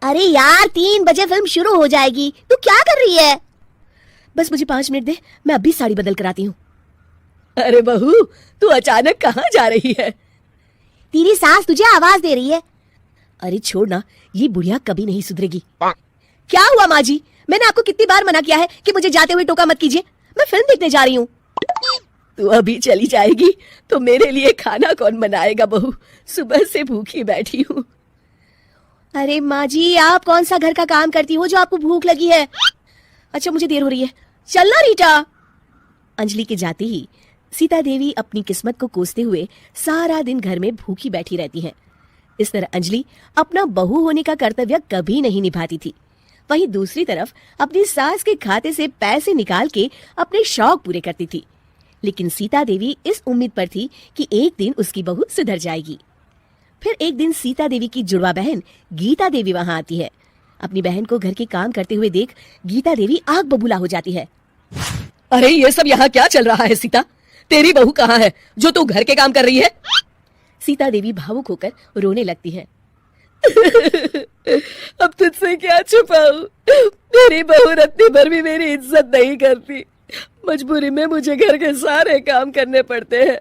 अरे यार 3 बजे फिल्म शुरू हो जाएगी, तू क्या कर रही है? बस मुझे 5 मिनट दे, मैं अभी साड़ी बदल कर आती हूँ। अरे बहू, तू अचानक कहाँ जा रही है? तेरी सास तुझे आवाज दे रही है। अरे छोड़ ना, ये बुढ़िया कभी नहीं सुधरेगी। क्या हुआ माँ जी? मैंने आपको कितनी बार मना किया है कि मुझे जाते हुए टोका मत कीजिए। मैं फिल्म देखने जा रही हूँ। तू अभी चली जाएगी तो मेरे लिए खाना कौन बनाएगा बहू? सुबह से भूखी बैठी हूँ। अरे माँ जी, आप कौन सा घर का काम करती हो जो आपको भूख लगी है? अच्छा, मुझे देर हो रही है, चलना रीटा। अंजलि के जाते ही सीता देवी अपनी किस्मत को कोसते हुए सारा दिन घर में भूखी बैठी रहती है। इस तरह अंजलि अपना बहू होने का कर्तव्य कभी नहीं निभाती थी। वहीं दूसरी तरफ अपनी सास के खाते से पैसे निकाल के अपने शौक पूरे करती थी। लेकिन सीता देवी इस उम्मीद पर थी कि एक दिन उसकी बहू सुधर जाएगी। फिर एक दिन सीता देवी की जुड़वा बहन गीता देवी वहां आती है। अपनी बहन को घर के काम करते हुए देख गीता देवी आग बबूला हो जाती है। अरे ये सब यहाँ क्या चल रहा है सीता? तेरी बहू कहाँ है जो तू घर के काम कर रही है? सीता देवी भावुक होकर रोने लगती है। अब तुझसे क्या छुपाऊं? मेरी बहू रत्ती भर भी मेरी इज्जत नहीं करती। मजबूरी में मुझे घर के सारे काम करने पड़ते हैं।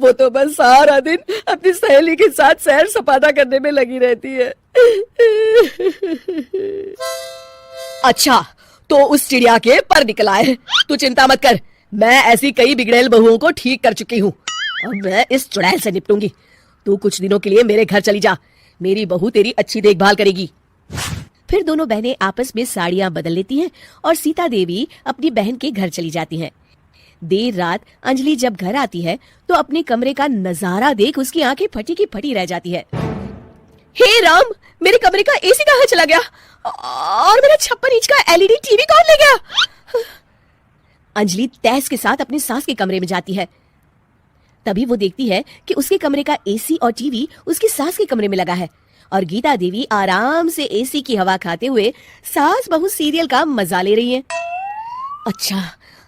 वो तो बस सारा दिन अपनी सहेली के साथ सैर सपाटा करने में लगी रहती है। अच्छा, तो उस चिड़िया के पर निकल आए। तू चिंता मत कर, मैं ऐसी कई बिगड़ैल बहुओं को ठीक कर चुकी हूँ। अब मैं इस चुड़ैल से निपटूंगी। तू कुछ दिनों के लिए मेरे घर चली जा, मेरी बहू तेरी अच्छी देखभाल करेगी। फिर दोनों बहनें आपस में साड़ियां बदल लेती हैं और सीता देवी अपनी बहन के घर चली जाती हैं। देर रात अंजलि जब घर आती है तो अपने कमरे का नजारा देख उसकी आंखें फटी की फटी रह जाती है। हे राम, मेरे कमरे का एसी कहाँ चला गया? और मेरा 56 इंच का एलईडी टीवी कौन ले गया? अंजलि तैस के साथ अपनी सास के कमरे में जाती है। तभी वो देखती है कि उसके कमरे का एसी और टीवी उसकी सास के कमरे में लगा है और गीता देवी आराम से एसी की हवा खाते हुए सास बहू सीरियल का मजा ले रही है। अच्छा,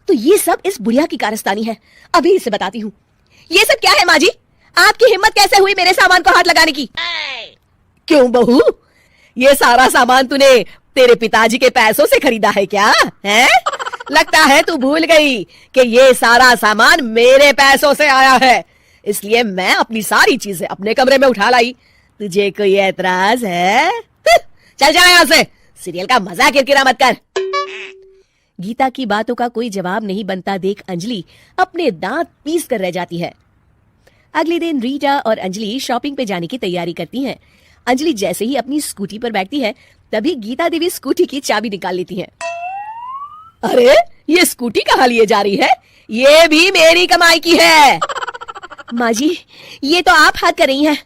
तो ये सब इस बुढ़िया की कारस्तानी है। अभी इसे बताती हूँ। ये सब क्या है माँ जी? आपकी हिम्मत कैसे हुई मेरे सामान को हाथ लगाने की? क्यों बहू, ये सारा सामान तूने तेरे पिताजी के पैसों से खरीदा है क्या? है? लगता है तू भूल गई कि ये सारा सामान मेरे पैसों से आया है, इसलिए मैं अपनी सारी चीजें अपने कमरे में उठा लाई। तुझे कोई एतराज है? चल जा यहाँ से, सीरियल का मजा किरकिरा मत कर। गीता की बातों का कोई जवाब नहीं बनता देख अंजलि अपने दांत पीस कर रह जाती है। अगले दिन रीटा और अंजलि शॉपिंग पे जाने की तैयारी करती हैं। अंजलि जैसे ही अपनी स्कूटी पर बैठती है तभी गीता देवी स्कूटी की चाबी निकाल लेती हैं। अरे ये स्कूटी कहाँ लिए जा रही है? ये भी मेरी कमाई की है। माँ जी, ये तो आप हाथ कर रही हैं।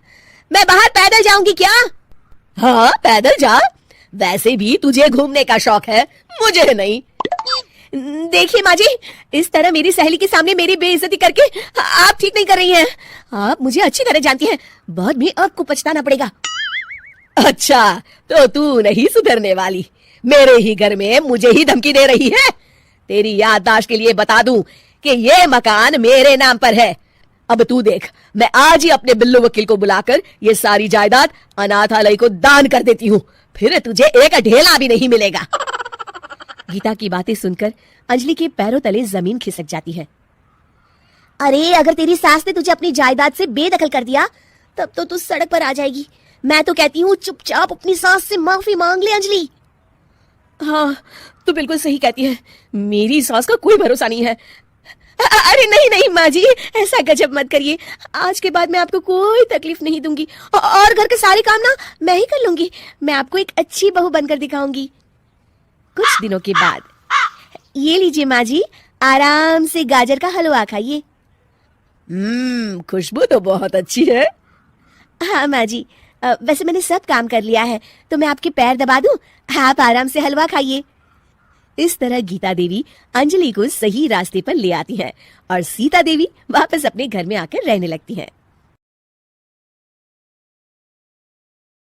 मैं बाहर पैदल जाऊंगी क्या? हाँ, पैदल जा। वैसे भी तुझे घूमने का शौक है, मुझे नहीं। देखिए माँ जी, इस तरह मेरी सहेली के सामने मेरी बेइज्जती करके आप ठीक नहीं कर रही हैं। आप मुझे अच्छी तरह जानती हैं, बाद में आपको पछताना पड़ेगा। अच्छा, तो तू नहीं सुधरने वाली, मेरे ही घर में मुझे ही धमकी दे रही है। तेरी याददाश्त के लिए बता दूं कि ये मकान मेरे नाम पर है। अब तू देख, मैं आज ही अपने बिल्लू वकील को बुलाकर ये सारी जायदाद अनाथालय को दान कर देती हूँ, फिर तुझे एक ढेला भी नहीं मिलेगा। गीता की बातें सुनकर अंजलि के पैरों तले जमीन खिसक जाती है। अरे अगर तेरी सास ने तुझे अपनी जायदाद से बेदखल कर दिया तब तो तू सड़क पर आ जाएगी। मैं तो कहती हूँ चुपचाप अपनी सास से माफी मांग ले अंजलि। हाँ, तू बिल्कुल सही कहती है, मेरी सास का कोई भरोसा नहीं है। अरे नहीं नहीं माँ जी, ऐसा गजब मत करिए। आज के बाद मैं आपको कोई तकलीफ नहीं दूंगी और घर के सारे काम ना मैं ही कर लूंगी। मैं आपको एक अच्छी बहू बनकर दिखाऊंगी। कुछ दिनों के बाद, ये लीजिए माँ जी, आराम से गाजर का हलवा खाइए। खुशबू तो बहुत अच्छी है। हाँ माँ जी, वैसे मैंने सब काम कर लिया है, तो मैं आपके पैर दबा दूं? आप आराम से हलवा खाइए। इस तरह गीता देवी अंजलि को सही रास्ते पर ले आती है और सीता देवी वापस अपने घर में आकर रहने लगती है।